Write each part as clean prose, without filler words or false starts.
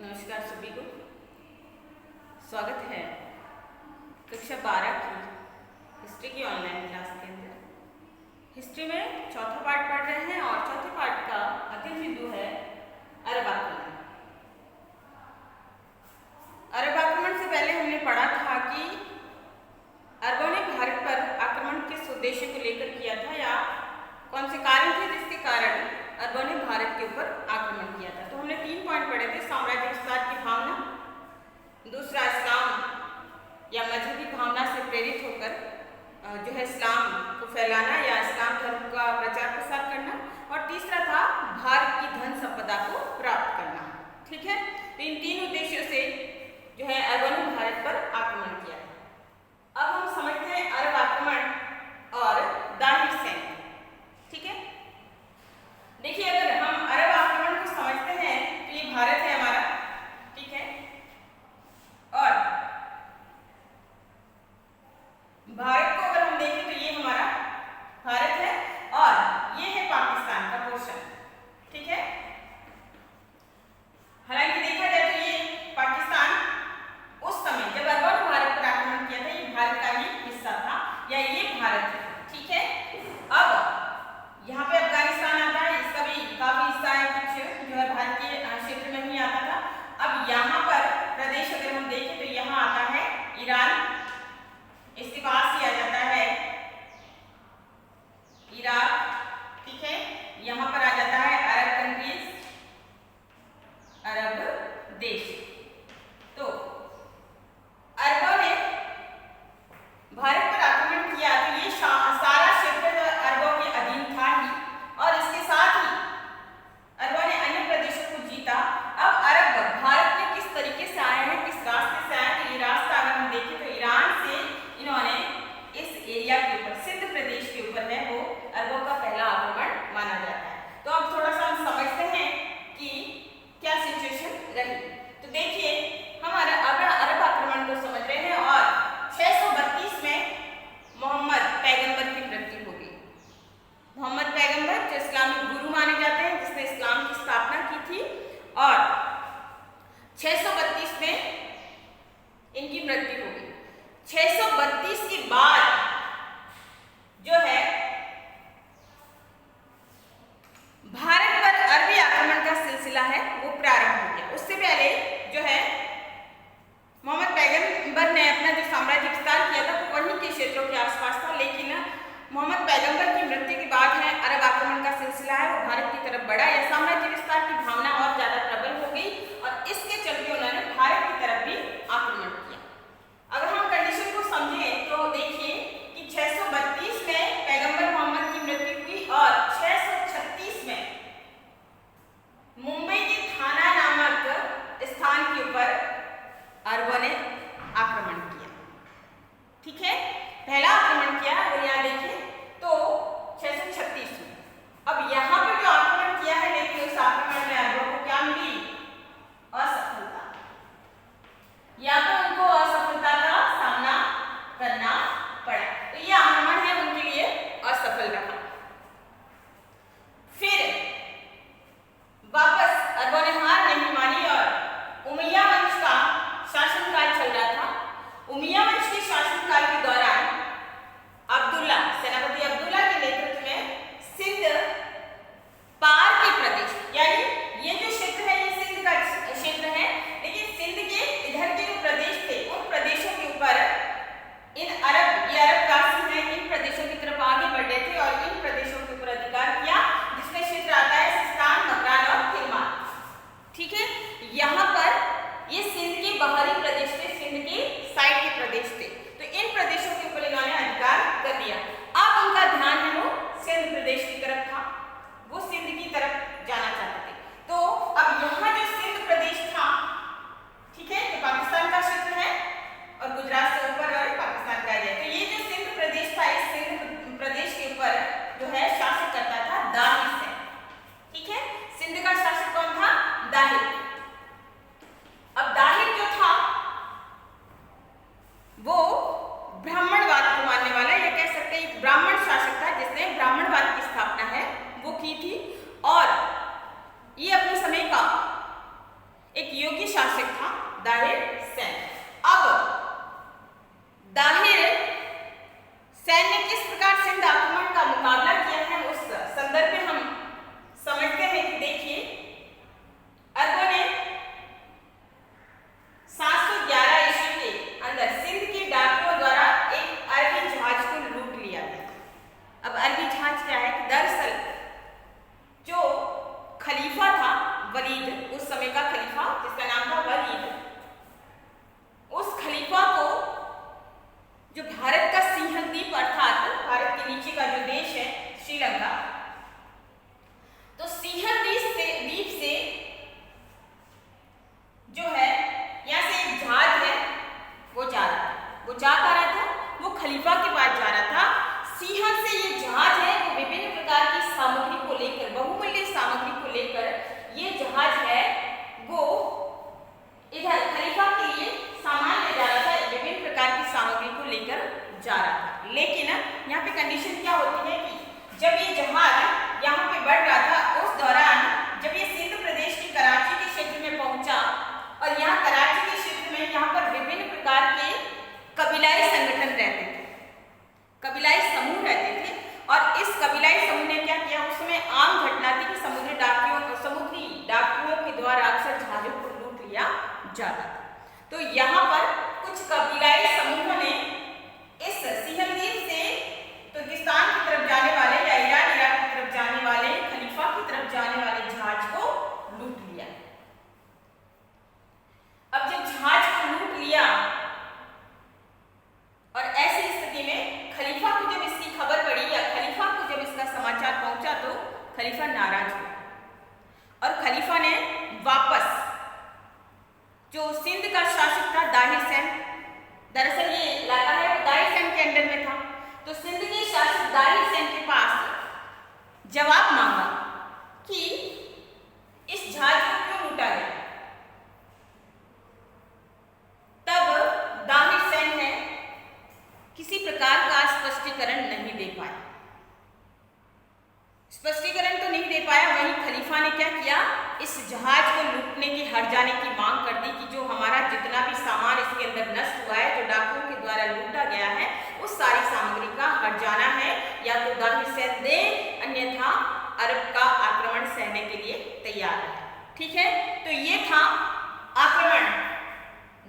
नमस्कार सभी को, स्वागत है कक्षा 12 की हिस्ट्री की ऑनलाइन क्लास के अंदर। हिस्ट्री में चौथा पार्ट पढ़ रहे हैं और चौथे पार्ट का अंतिम बिंदु है अरब आक्रमण। अरब आक्रमण से पहले हमने पढ़ा था कि अरबों ने भारत पर आक्रमण किस उद्देश्य को लेकर किया था या कौन से कारण थे जिसके कारण अरबों ने भारत के ऊपर आक्रमण किया था। तो हमने 3 पॉइंट पढ़े थे। साम्राज्य विस्तार की भावना, दूसरा इस्लाम या मजहबी भावना से प्रेरित होकर जो है इस्लाम को फैलाना या इस्लाम धर्म का प्रचार प्रसार करना, और तीसरा था भारत की धन संपदा को प्राप्त करना। ठीक है, तो इन 3 उद्देश्यों से जो है अरबों ने भारत पर आक्रमण किया। अब हम समझते हैं अरब आक्रमण और दाहिर सैन्य। ठीक है, देखिए अगर हम अरब आक्रमण को समझते हैं तो ये भारत है हमारा। ठीक है, और भारत को अगर हम देखें तो ये हमारा भारत है और ये है पाकिस्तान का पोर्शन। ठीक है, हालांकि देखा जाए तो ये पाकिस्तान उस समय जब अरबों ने भारत पर आक्रमण किया था ये भारत का ही हिस्सा था या ये भारत है। ठीक है, अब यहाँ पे अफगानिस्तान आता है, इसका भी काफी हिस्सा है, कुछ जो है भारत के क्षेत्र में ही आता था। अब यहाँ पर प्रदेश अगर हम देखें तो यहाँ आता है ईरान, इसके पास ही आ जाता है इराक। ठीक है, यहाँ पर आ जाता है अरब कंट्रीज, अरब देश। तो अरबों ने भारत पर आक्रमण किया तो ये सारा क्षेत्र अरबों के अधीन था ही, और इसके साथ ही अरबों ने अन्य प्रदेशों को जीता। अब अरब भारत में किस तरीके से आए हैं, किस रास्ते से आए, तो ये रास्ता अगर हम देखें तो ईरान से इन्होंने इस एरिया के ऊपर, सिंध प्रदेश के ऊपर है वो अरबों का पहला आक्रमण माना जाता है। तो अब थोड़ा सा हम समझते हैं कि क्या सिचुएशन रही। तो देखिए हम अरब आक्रमण को समझ रहे हैं और 632 में मोहम्मद पैगंबर की मृत्यु हो गई। मोहम्मद पैगंबर जो इस्लामिक गुरु माने जाते हैं, जिसने इस्लाम की स्थापना की थी, और 632 में इनकी मृत्यु हो गई। 632 के बाद जो है भारत पर अरबी आक्रमण का सिलसिला है वो प्रारंभ हो गया। उससे पहले जो है मोहम्मद पैगंबर ने अपना जो साम्राज्य विस्तार किया था वो वहीं के क्षेत्रों के आसपास था, लेकिन मोहम्मद पैगंबर की मृत्यु के बाद है अरब आक्रमण का सिलसिला है वो भारत की तरफ बढ़ा या साम्राज्य विस्तार की भावना और ज्यादा प्रबल हो गई, और इसके चलते उन्होंने भारत की तरफ भी आक्रमण किया। अगर हम कंडीशन को समझें तो देखिए कि 632 में पैगंबर मोहम्मद की मृत्यु हुई और 636 में मुंबई के थाना नामक स्थान के ऊपर अरबों ने आक्रमण किया। ठीक है, पहला आक्रमण किया, अगर यहाँ देखिए तो 636 में। अब यहाँ पर जो आक्रमण किया है वलीद, उस समय का खलीफा जिसका नाम था वलीद, उस खलीफा को जो भारत का सिंहल द्वीप अर्थात भारत के नीचे का जो देश है श्रीलंका, तो सिंहल द्वीप से जो है यहाँ से एक जहाज है वो जा रहा था। वो जा पा रहा था, वो खलीफा के पास जा रहा था। सिंहल से ये जहाज है वो विभिन्न प्रकार की सामग्री को लेकर, बहुमूल्य सामग्री को लेकर ये जहाज है वो इधर खलीफा के लिए सामान ले जा रहा था, विभिन्न प्रकार की सामग्री को लेकर जा रहा था। लेकिन यहाँ पे कंडीशन क्या होती है कि जब ये जहाज यहाँ पे बढ़ रहा था, उस दौरान जब ये सिंध प्रदेश के कराची के क्षेत्र में पहुंचा और यहाँ कराची के क्षेत्र में यहाँ पर विभिन्न प्रकार के कबीलाई संगठन रहते थे, कबीलाई समूह रहते थे। और इस कबीलाई समूह ने क्या किया, उस समय आम घटना थी कि समुद्री डाकुओं के द्वारा अक्सर जहाजों को लूट लिया जाता था। तो यहाँ पर कुछ कबीलाई समूहों ने इस सिंहल द्वीप से तुर्किस्तान की तरफ जाने वाले या ईरान इराक की तरफ जाने वाले, खलीफा की तरफ जाने वाले जहाज को लूट लिया। अब जब जहाज को लूट लिया और ऐसी स्थिति में खलीफा को जब इसकी खबर पड़ी या खलीफा को जब इसका समाचार पहुंचा तो खलीफा नाराज हुआ और खलीफा ने वापस जो सिंध का शासक था दाहिर सैन, दरअसल ये इलाका है वो दाहिर सैन के अंडर में था, तो सिंध के शासक दाहिर सैन के पास जवाब मांगा कि इस जहाज को क्यों लूटा गया। तब दाहिर सैन ने किसी प्रकार का स्पष्टीकरण नहीं दे पाया, स्पष्टीकरण तो नहीं दे पाया। वहीं खलीफा ने क्या किया, इस जहाज को लूटने की, हट जाने की मांग कर दी कि जो हमारा जितना भी सामान इसके अंदर नष्ट हुआ है, जो डाकुओं के द्वारा लूटा गया है, उस सारी सामग्री का हट जाना है, या तो दाहिर सैन दे, अन्यथा अरब का आक्रमण सहने के लिए तैयार है। ठीक है, तो ये था आक्रमण,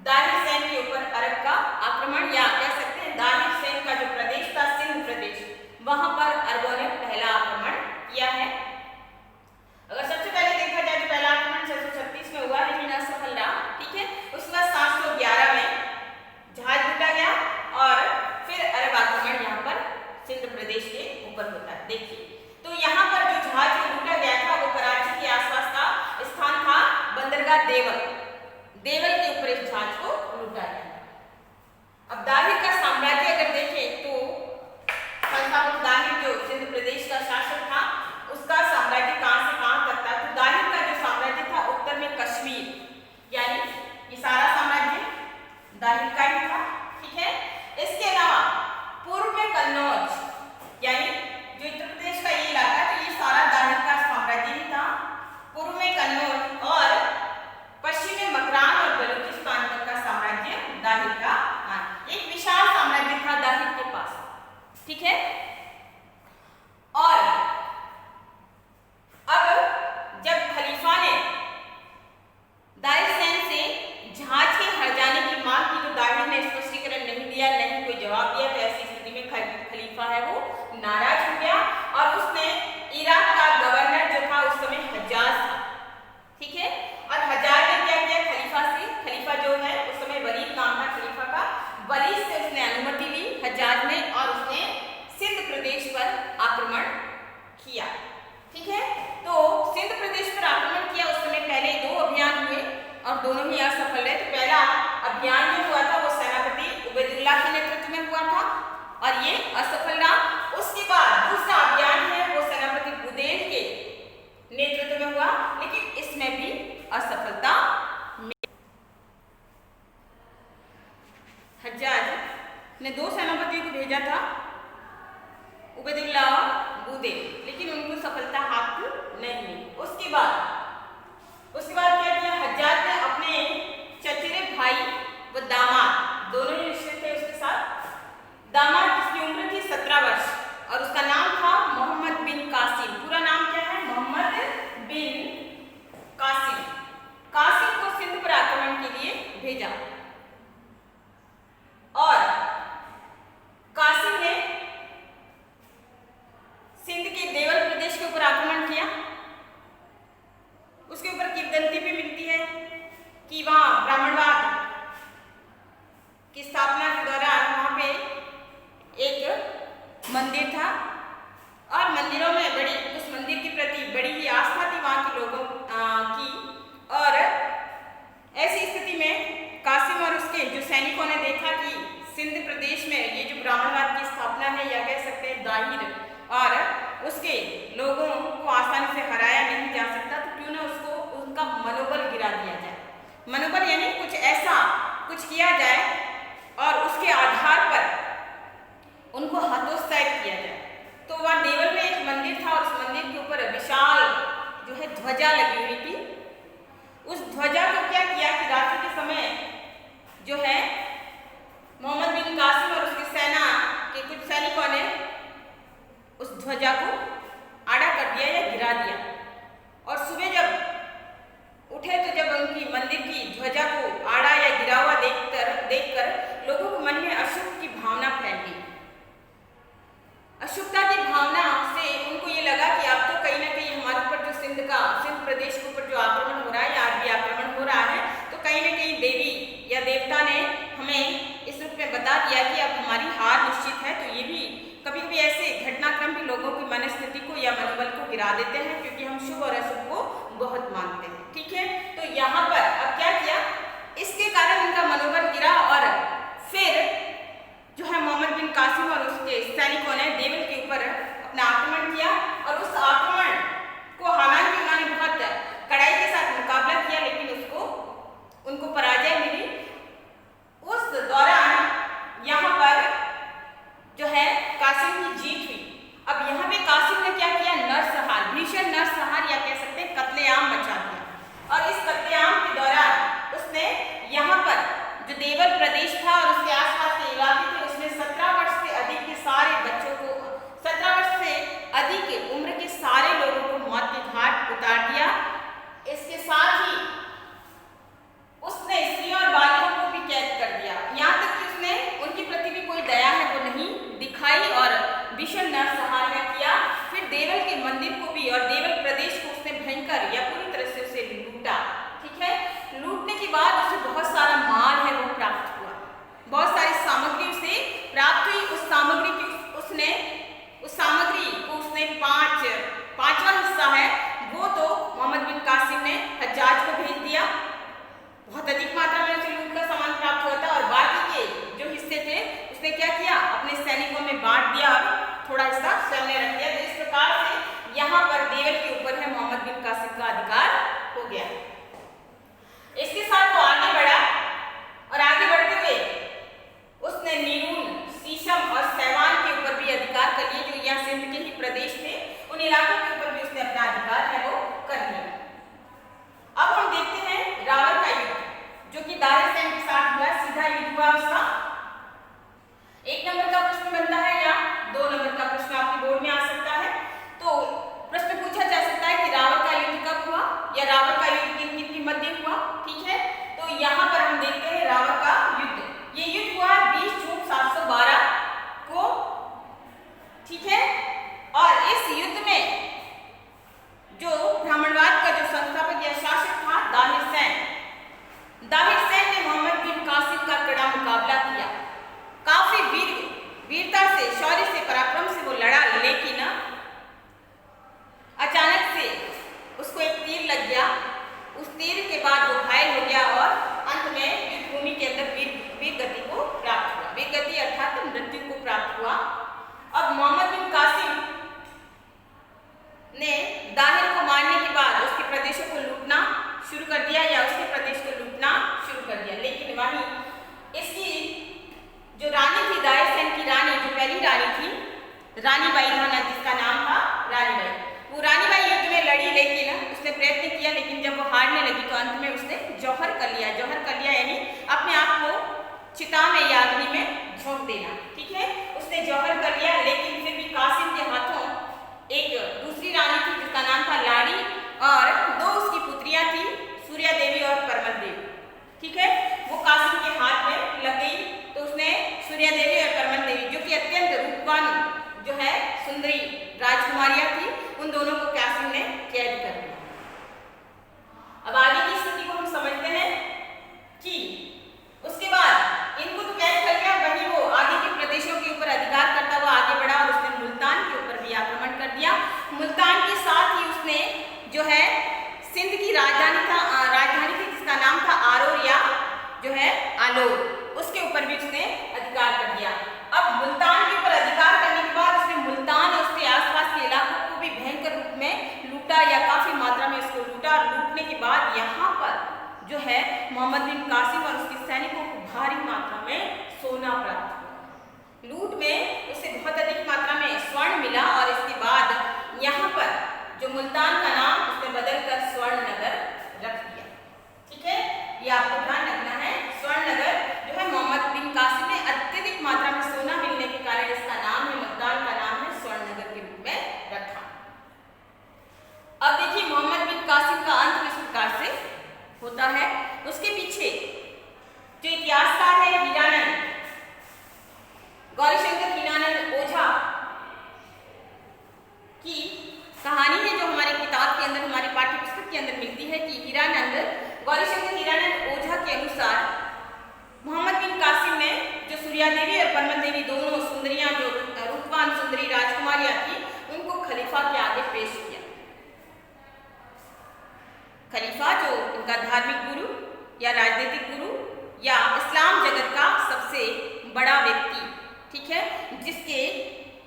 दाहिर सैन के ऊपर अरब का आक्रमण, या कह सकते हैं दाहिर सैन का जो प्रदेश था सिंध प्रदेश, वहां पर अरबों ने पहला आक्रमण किया है। अगर सबसे पहले देखा जाए तो पहला आक्रमण 636 में हुआ लेकिन असफल रहा। ठीक है, उसके बाद 711 में जहाज लूटा गया और फिर अरब आक्रमण यहाँ पर सिंध प्रदेश के ऊपर होता है। देखिए, तो यहाँ पर जो जहाज को लूटा गया था वो कराची के आसपास का स्थान था बंदरगाह देवल के ऊपर इस जहाज को लूटा गया। अब दाहिर का साम्राज्य अगर देखें तो दाहिर जो सिंध प्रदेश का शासक था उसका साम्राज्य कहां से कहां तक था, तो दाहिर का जो साम्राज्य था उत्तर में कश्मीर, यानी ये सारा साम्राज्य दाहिर का ही था। ठीक है, इसके अलावा पूर्व में कन्नौज, यानी जो उत्तर प्रदेश का ये इलाका, तो ये सारा दाहिर का साम्राज्य ही था। पूर्व में कन्नौज और पश्चिम में मकरान और बलूचिस्तान तक का साम्राज्य दाहिर का एक विशाल साम्राज्य था दाहिर के पास। ठीक है, और अब जब खलीफा ने दाहिर सैन से जहाज के हट जाने की मांग की तो दाहिर ने स्पष्टीकरण नहीं दिया, नहीं कोई जवाब दिया, तो ऐसी स्थिति में खलीफा है वो नाराज हो गया और उसने इराक का गवर्नर जो था उस समय हज्जाज था। ठीक है, और हज्जाज ने क्या किया, खलीफा जो है उस समय वलीद नाम था खलीफा का, वलीद से उसने अनुमति ली हज्जाज ने और उसने सिंध प्रदेश पर आक्रमण किया। ठीक है, तो सिंध प्रदेश पर आक्रमण किया। उस समय पहले 2 अभियान हुए और दोनों ही असफल रहे। तो पहला अभियान जो हुआ था वो सेनापति उबैदुल्लाह के नेतृत्व में हुआ था और ये असफल रहा। उसके बाद दूसरा अभियान है वो सेनापति बुदेल के नेतृत्व में हुआ, लेकिन इसमें भी असफलता। हज्जाज ने 2 सेनापतियों को भेजा था, उबैदुल्लाह और बुदेल, लेकिन उनको सफलता हाथ नहीं मिली। उसके बाद क्या किया, हज्जाज ने अपने चचेरे भाई व दामाद, दोनों ही रिश्ते थे उसके साथ, दामाद जिसकी उम्र थी 17 वर्ष और उसका नाम था मोहम्मद बिन कासिम। पूरा नाम क्या है, मोहम्मद बिन कासिम। कासिम को सिंध पर आक्रमण के लिए भेजा और कासिम ने सिंध के देवल प्रदेश के ऊपर आक्रमण किया ध्वजा लगी हुई थी। उस ध्वजा को क्या किया कि रात्रि के समय जो है मोहम्मद बिन कासिम और उसकी सेना के कुछ सैनिकों ने उस ध्वजा को आड़ा कर दिया या गिरा दिया। और सुबह जब उठे तो जब उनकी मंदिर की ध्वजा को आड़ा या गिरा हुआ देखकर लोगों के मन में अशुभ की भावना फैल गई। अशुभता की भावना से उनको ये लगा कि अब तो कहीं ना कहीं हमारे ऊपर जो सिंध प्रदेश के ऊपर जो आक्रमण हो रहा है या आरबी आक्रमण हो रहा है, तो कहीं ना कहीं देवी या देवता ने हमें इस रूप में बता दिया कि अब हमारी हार निश्चित है। तो ये भी कभी कभी ऐसे घटनाक्रम भी लोगों की मनस्थिति को या मनोबल को गिरा देते हैं, क्योंकि हम शुभ और अशुभ को बहुत मानते हैं। ठीक है, तो यहाँ पर अब क्या किया, इसके कारण इनका मनोबल गिरा और फिर जो है मोहम्मद बिन कासिम और उसके सैनिकों ने देवल के ऊपर अपना आक्रमण किया। और उस आक्रमण को हालांकि उन्होंने बहुत कड़ाई के साथ मुकाबला किया, लेकिन उनको पराजय मिली। उस दौरान यहाँ पर जो है कासिम की जीत हुई। अब यहाँ पे कासिम ने क्या किया, नरसंहार, भीषण नरसंहार या कह सकते हैं कत्लेआम मचा दिया। और इस कत्लेआम के दौरान उसने यहाँ पर जो देवल प्रदेश था और उसके आसपास के इलाके थे, उसने 17 वर्ष से अधिक के सारे बच्चों को, 17 वर्ष से अधिक उम्र के सारे लोगों को मौत के घाट उतार दिया। इसके साथ ही उसने स्त्रियों और बालिकाओं को भी कैद कर दिया। यहाँ तक कि उसने उनके प्रति भी कोई दया है वो नहीं दिखाई और भीषण नरसंहार किया। फिर देवल के मंदिर को भी और देवल प्रदेश को उसने भयंकर या पूरी तरह से उसे लूटा। ठीक है, लूटने के बाद उसे बहुत सारा माल है वो प्राप्त हुआ, बहुत सारी सामग्री उसे प्राप्त हुई। उस सामग्री को उसने पांचवा हिस्सा है वो तो मोहम्मद बिन कासिम ने हज्जाज को भेज दिया। बहुत अधिक मात्रा में उसे लूट का सामान प्राप्त हुआ था। और बाकी के जो हिस्से थे उसने क्या किया, अपने सैनिकों में बांट दिया और थोड़ा हिस्सा स्वयं ने रख दिया। तो इस प्रकार से यहाँ पर देवल के ऊपर है मोहम्मद बिन कासिम का अधिकार हो गया। इसके साथ वो आगे बढ़ा और आगे बढ़ते हुए उसने नीरून, शीशम और सैवान के ऊपर भी अधिकार कर लिए, जो यहाँ सिंध के ही प्रदेश थे। उन इलाकों के ऊपर भी उसने अपना अधिकार है वो कर लिया। अब हम देखते हैं रावण का युद्ध, जो कि दाहिर सेन के साथ हुआ, सीधा युद्ध हुआ उसका। 1 नंबर का प्रश्न बनता है या 2 नंबर का प्रश्न आपके बोर्ड में आ सकता है। तो प्रश्न पूछा जा सकता है कि रावण का युद्ध कब हुआ या रावण का युद्ध किन किन के मध्य हुआ। ठीक है, तो यहाँ पर हम देखते हैं रावण का युद्ध। ये युद्ध हुआ 20 जून 712 को। ठीक है, और इस युद्ध में जो ब्राह्मणवाद का जो संस्थापक या शासक था दाहिर सेन ने मोहम्मद बिन कासिम का कड़ा मुकाबला किया। काफी वीरता से, शौर्य से, पराक्रम से वो लड़ा, लेकिन अचानक से उसको एक तीर लग गया। उस तीर के बाद वो घायल हो गया और अंत में युद्ध भूमि के अंदर वीर गति को प्राप्त हुआ। वीर गति अर्थात मृत्यु को प्राप्त हुआ। अब मोहम्मद बिन कासिम ने दाहिर को मारने के बाद उसके प्रदेशों को लूटना शुरू कर दिया या उसके प्रदेश को लूटना शुरू कर दिया। लेकिन वहीं इसकी जो रानी थी, दाहिर सेन की रानी, जो पहली रानी थी, रानी बाई था, जिसका नाम था रानी बाई, वो रानी बाई युद्ध में लड़ी, लेकिन उसने प्रयत्न किया, लेकिन जब वो हारने लगी तो अंत में उसने जौहर कर लिया यानी अपने आप को चिता में या अग्नि में झोंक देना। ठीक है, उसने जौहर कर लिया। लेकिन फिर भी कासिम के हाथों एक दूसरी रानी थी जिसका नाम था लाड़ी, और 2 उसकी पुत्रियां थी, सूर्या देवी और परमल देवी। ठीक है, वो कासिम के हाथ में लग गई। तो उसने सूर्या देवी और परमल देवी, जो कि अत्यंत रूपवान जो है सुंदरी राजकुमारियां थी, उन दोनों को कासिम ने कैद कर लिया। अब आगे की स्थिति को हम समझते हैं कि उसके बाद इनको तो कैद कर लिया, वहीं वो आगे के प्रदेशों के ऊपर अधिकार करता हुआ आगे बढ़ा और उसने मुल्तान के ऊपर भी आक्रमण कर दिया। मुल्तान के साथ ही उसने जो है सिंध की राजधानी थी जिसका नाम था आरोर या जो है आलोर, उसके ऊपर भी उसने अधिकार कर दिया। अब मुल्तान के ऊपर अधिकार करने के बाद उसने मुल्तान और उसके आसपास के इलाकों को भी भयंकर रूप में लूटा या काफी मात्रा में इसको लूटा। और लूटने के बाद यहाँ पर जो है मोहम्मद बिन कासिम और उसके सैनिकों को भारी मात्रा में सोना प्राप्त हुआ। लूट में उसे बहुत अधिक मात्रा में स्वर्ण मिला और इसके बाद यहाँ पर जो मुल्तान का नाम उसने बदलकर गौरीशंकर हीरानंद ओझा के अनुसार मोहम्मद बिन कासिम ने जो सूर्या देवी और परमल देवी दोनों सुंदरियां जो रूपवान सुंदरी राजकुमारियां थी उनको खलीफा के आगे पेश किया। खलीफा जो उनका धार्मिक गुरु या राजनीतिक गुरु या इस्लाम जगत का सबसे बड़ा व्यक्ति, ठीक है, जिसके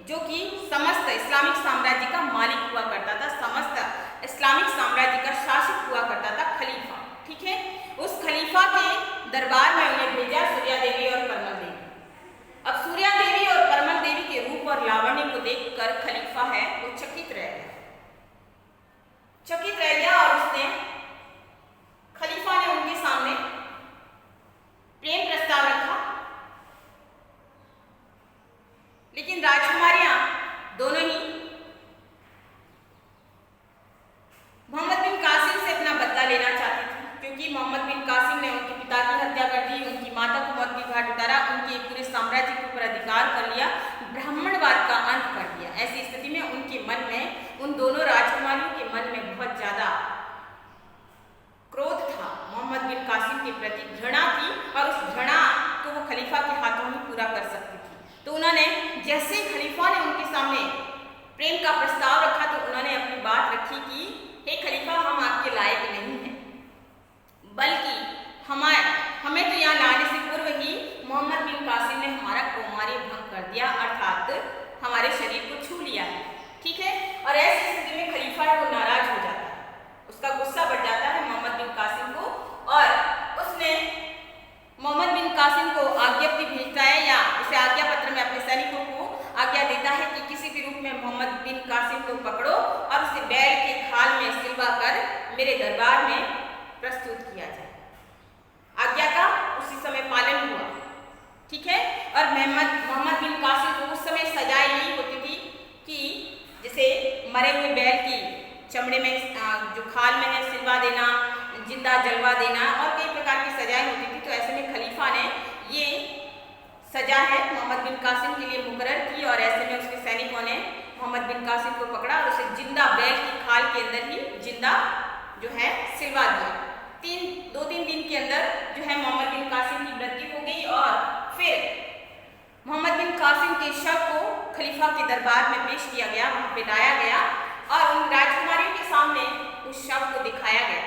जो कि समस्त इस्लामिक साम्राज्य का मालिक हुआ करता था, समस्त इस्लामिक साम्राज्य का शासक हुआ करता था खलीफा, ठीक है। उस खलीफा के दरबार में उन्हें भेजा सूर्या देवी और परमल देवी। अब सूर्या देवी और परमल देवी के रूप और लावण्य को देखकर खलीफा है वो चकित रह गया और उसने खलीफा ने उनके सामने प्रेम प्रस्ताव रखा, लेकिन राजकुमारियां दोनों ही मोहम्मद बिन कासिम से अपना बदला लेना चाहती थी, क्योंकि मोहम्मद बिन कासिम ने उनके पिता की हत्या कर दी, उनकी माता को मौत की घाट उतारा, उनके पूरे साम्राज्य के ऊपर अधिकार कर लिया, ब्राह्मणवाद का अंत कर दिया। ऐसी स्थिति में उनके मन में, उन दोनों राजकुमारियों के मन में बहुत ज्यादा क्रोध था, मोहम्मद बिन कासिम के प्रति घृणा थी और उस घृणा को वो खलीफा के हाथों ही पूरा कर सकती थी। तो उन्होंने जैसे खलीफा ने उनके सामने प्रेम का प्रस्ताव रखा तो उन्होंने अपनी बात रखी कि हे खलीफा, हम आपके लायक नहीं हैं, बल्कि हमें तो यहाँ लाने से पूर्व ही मोहम्मद बिन कासिम ने हमारा कौमार्य भंग कर दिया, अर्थात हमारे शरीर को छू लिया है, ठीक है। और ऐसी स्थिति में खलीफा है वो नाराज हो जाता है, उसका गुस्सा बढ़ जाता है मोहम्मद बिन कासिम को, और उसने मोहम्मद बिन कासिम को आज्ञप्ति भेजता है या उसे आज्ञा पत्र में अपने सैनिकों को आज्ञा देता है कि किसी भी रूप में मोहम्मद बिन कासिम को पकड़ो और उसे बैल के खाल में सिलवा कर मेरे दरबार में प्रस्तुत किया जाए। आज्ञा का उसी समय पालन हुआ, ठीक है। और मोहम्मद बिन कासिम को उस समय सजा यही होती थी कि जैसे मरे हुए बैल की चमड़े में जो खाल में है सिलवा देना, जिंदा जलवा देना और कई प्रकार की सजाएं होती थी। तो ऐसे में खलीफा ने ये सजा है मोहम्मद बिन कासिम के लिए मुकर्रर की और ऐसे में उसके सैनिकों ने मोहम्मद बिन कासिम को पकड़ा और उसे जिंदा बैल की खाल के अंदर ही जिंदा जो है सिलवा दिया। 2-3 दिन के अंदर जो है मोहम्मद बिन कासिम की मृत्यु हो गई और फिर मोहम्मद बिन कासिम के शव को खलीफा के दरबार में पेश किया गया, वहां पे लाया गया और उन राजकुमारियों के सामने उस शव को दिखाया गया।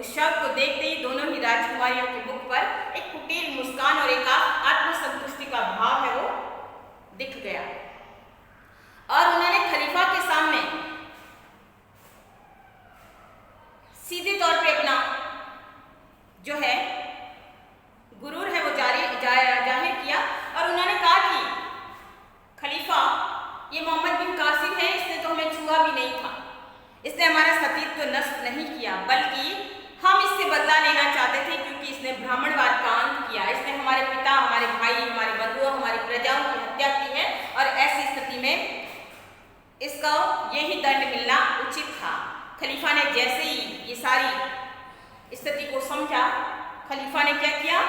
उस शव को देखते ही दोनों ही राजकुमारियों के मुख पर एक कुटिल मुस्कान और एक आत्मसंतुष्टि का भाव है वो दिख गया और उन्होंने खलीफा के सामने सीधे तौर पे अपना जो है गुरूर है वो जाहिर किया और उन्होंने कहा कि खलीफा, ये मोहम्मद बिन कासिम है, इसने तो हमें छुआ भी नहीं था, इसने हमारा सतीत्व नष्ट नहीं किया, बल्कि हम इससे बदला लेना चाहते थे क्योंकि इसने ब्राह्मणवाद का अंत किया, इसने हमारे पिता, हमारे भाई, हमारे बंधुओं, हमारी प्रजाओं की हत्या की है और ऐसी स्थिति में इसका यही दंड मिलना उचित था। खलीफा ने जैसे ही ये सारी स्थिति को समझा, खलीफा ने क्या किया,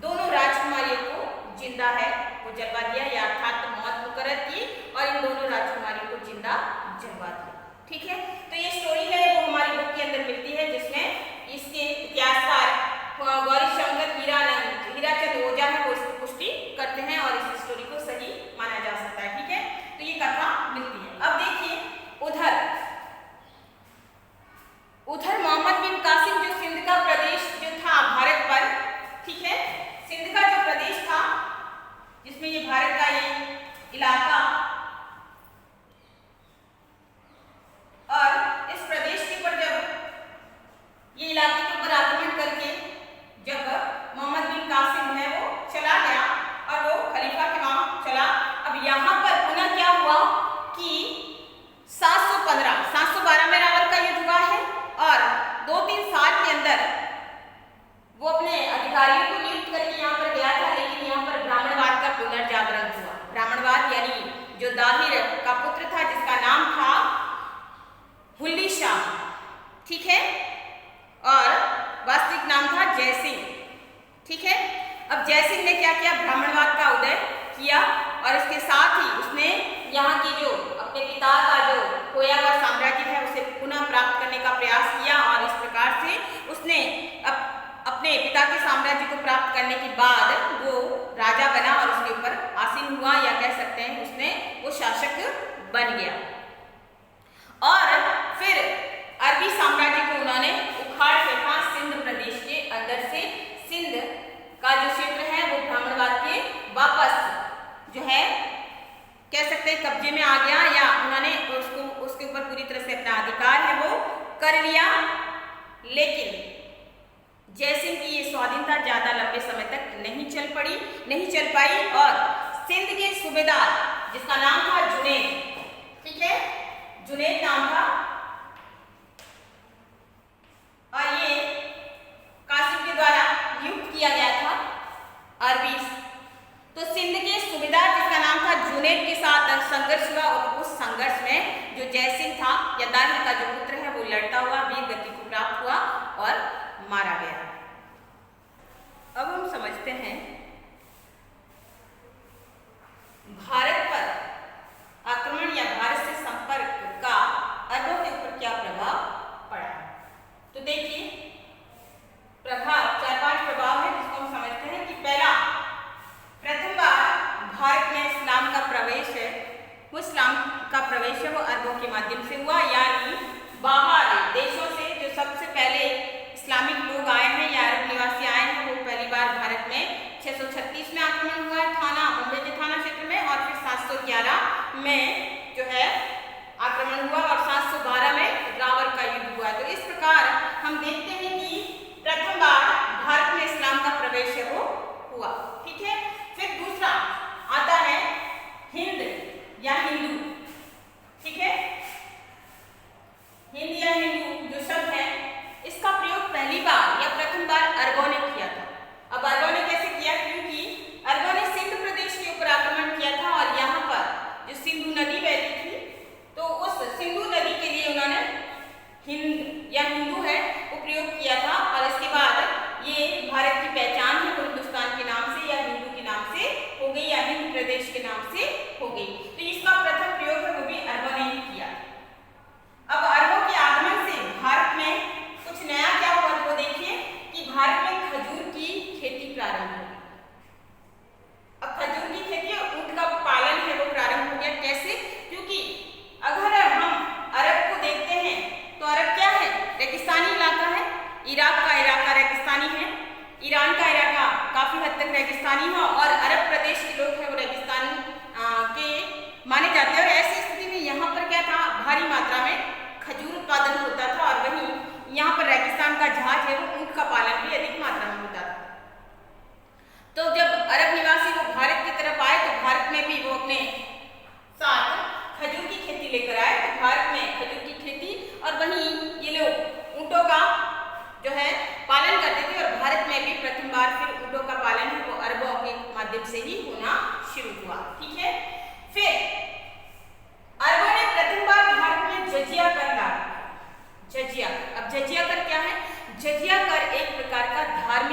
दोनों राजकुमारियों को जिंदा है वो जलवा दिया या अर्थात मौत मुकर्रर की और इन दोनों राजकुमारियों को जिंदा जलवा दिया, ठीक है। तो ये स्टोरी है वो हमारी बुक के अंदर मिलती है जिसमें इसके इतिहासकार गौरीशंकर हीराचंद ओझा है वो इसकी पुष्टि करते हैं और इस स्टोरी को सही माना जा सकता है, ठीक है। तो ये कथा मिलती है। अब देखिए उधर मोहम्मद बिन कासिम जो सिंध का प्रदेश जो था भारत पर, ठीक है, सिंध का जो प्रदेश था जिसमें ये भारत का ये इलाका और इस प्रदेश के ऊपर जब ये इलाके के ऊपर आक्रमण करके जब मोहम्मद बिन कासिम है वो चला गया और वो खलीफा के वहां चला। अब यहाँ पर पुनः क्या हुआ कि 712 में रावण का युद्ध हुआ है और 2-3 साल के अंदर वो अपने अधिकारियों को नियुक्त करके यहाँ पर गया था, लेकिन यहाँ पर ब्राह्मणवाद का पुनर्जागरण हुआ। ब्राह्मणवाद यानी जो दाहिर का पुत्र था जिसका नाम था हुल्ली शाह, ठीक है, और वास्तविक नाम था जयसिंह, ठीक है। अब जयसिंह ने क्या किया, ब्राह्मणवाद का उदय किया और इसके साथ ही उसने यहाँ की जो अपने पिता का जो खोया हुआ साम्राज्य है उसे पुनः प्राप्त करने का प्रयास किया और इस प्रकार से उसने करने के बाद वो राजा बना और उसके ऊपर आसीन हुआ, या कह सकते हैं उसने वो शासक बन गया। और फिर अरबी साम्राज्य को उन्होंने उखाड़ फेंका सिंध प्रदेश के अंदर से। सिंध का जो क्षेत्र है वो ब्राह्मणवाद के वापस जो है कह सकते हैं कब्जे में आ गया, या उन्होंने उसके ऊपर पूरी तरह से अपना अधिकार है वो कर लिया। लेकिन जयसिंह की ये स्वाधीनता ज्यादा लंबे समय तक नहीं चल पाई, और सिंध के सूबेदार जिसका नाम था जुनैद, ठीक है, जुनैद नाम था, और ये कासिम के द्वारा नियुक्त किया गया था अरबी। तो सिंध के सूबेदार जिसका नाम था जुनैद के साथ संघर्ष हुआ, और उस संघर्ष में जो जयसिंह था या दाहिर का जो पुत्र है वो लड़ता हुआ वीर गति को प्राप्त हुआ और मारा गया। अब हम समझते हैं भारत पर आक्रमण या भारत से संपर्क का अरबों के ऊपर क्या प्रभाव पड़ा। तो देखिए प्रभाव, 4-5 प्रभाव है जिसको हम समझते हैं कि पहला, प्रथम बार भारत में इस्लाम का प्रवेश है, वो इस्लाम का प्रवेश है वो अरबों के माध्यम से हुआ, यानी बाहर देशों से जो सबसे पहले इस्लामिक लोग आए हैं या अरब निवासी आए हैं, वो पहली बार भारत में 636 में आक्रमण हुआ है बॉम्बे के थाना क्षेत्र में, और फिर 711 में जो है आक्रमण हुआ, और 712 में रावल का युद्ध हुआ। तो इस प्रकार हम देखते हैं कि प्रथम बार भारत में इस्लाम का प्रवेश है वो हुआ, ठीक है। फिर दूसरा आता है हिंद या हिंदू, ठीक है, हिंद या हिंदू जो शब्द है इसका प्रयोग पहली बार या प्रथम बार अरबों ने किया था। अब अरबों ने कैसे किया, क्योंकि अरबों ने सिंध प्रदेश के ऊपर आक्रमण किया था, और यहाँ पर जो सिंधु नदी बहती थी, तो उस सिंधु नदी के लिए उन्होंने हिंद या हिंदू है वो प्रयोग किया था, और इसके बाद ये भारत की पहचान है वो हिंदुस्तान के नाम से या हिंदू के नाम से हो गई, या हिंद प्रदेश के नाम से हो गई। तो इसका प्रथम प्रयोग है वो भी अरबों ने ही किया। अब अरबों के आगमन से भारत में कुछ नया क्या हुआ, तो देखिए कि भारत में खजूर की खेती प्रारंभ हो गई। अब खजूर की खेती और ऊंट का पालन है वो प्रारंभ हो गया। कैसे, क्योंकि अगर हम अरब को देखते हैं तो अरब क्या है, रेगिस्तानी इलाका है। इराक का इलाका रेगिस्तानी है, ईरान का इलाका काफी हद तक रेगिस्तानी है, और अरब प्रदेश के लोग हैं वो रेगिस्तान के माने जाते हैं। और ऐसी स्थिति में यहाँ पर क्या था, भारी मात्रा में खजूर उत्पादन होता था, और वहीं यहाँ पर रेगिस्तान का जहाज है वो ऊंट का पालन भी अधिक मात्रा में होता था। तो जब अरब निवासी वो भारत की तरफ आए तो भारत में भी वो अपने साथ खजूर की खेती लेकर आए। तो भारत में खजूर की खेती, और वहीं ये लोग ऊंटों का जो है पालन करते थे, और भारत में भी प्रथम बार फिर ऊंटों का पालन है वो अरबों के माध्यम से ही होना शुरू हुआ, ठीक है। फिर अरबों ने प्रथम बार भारत में जजिया कर लाया। जजिया, अब जजिया कर क्या है, जजिया कर एक प्रकार का धार्मिक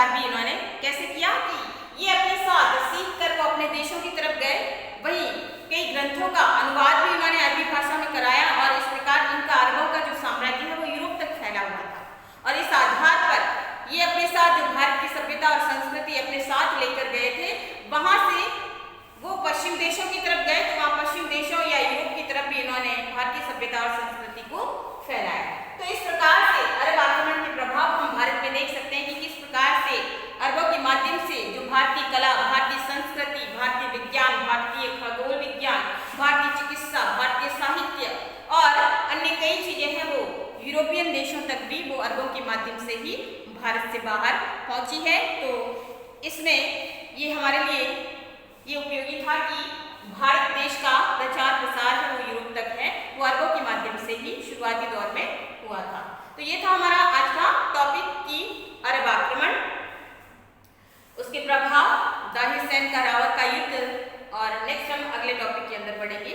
प्रचार भी इन्होंने कैसे किया कि ये अपने साथ सीख कर वो अपने देशों की तरफ गए। वहीं कई ग्रंथों का अनुवाद भी इन्होंने अरबी भाषा में कराया और इस प्रकार इनका अरबों का जो साम्राज्य है वो यूरोप तक फैला हुआ था। और इस आधार पर ये अपने साथ जो भारत की सभ्यता और संस्कृति अपने साथ लेकर गए थे, वहां से वो पश्चिम देशों की तरफ गए तो वहां पश्चिम देशों या यूरोप की तरफ भी इन्होंने भारतीय सभ्यता और संस्कृति को फैलाया। तो इस प्रकार से अरब आक्रमण के प्रभाव हम भारत में देख सकते हैं कि किस प्रकार से अरबों के माध्यम से जो भारतीय कला, भारतीय संस्कृति, भारतीय विज्ञान, भारतीय खगोल विज्ञान, भारतीय चिकित्सा, भारतीय साहित्य और अन्य कई चीजें हैं वो यूरोपियन देशों तक भी वो अरबों के माध्यम से ही भारत से बाहर पहुंची है। तो इसमें ये हमारे लिए ये उपयोगी था कि भारत देश का प्रचार प्रसार है वो यूरोप तक है, वो अरबों के माध्यम से ही शुरुआती दौर में हुआ था। तो ये था हमारा आज का टॉपिक कि अरब आक्रमण, उसके प्रभाव, दाहिर सैन का रावत का युद्ध, और नेक्स्ट हम अगले टॉपिक के अंदर पढ़ेंगे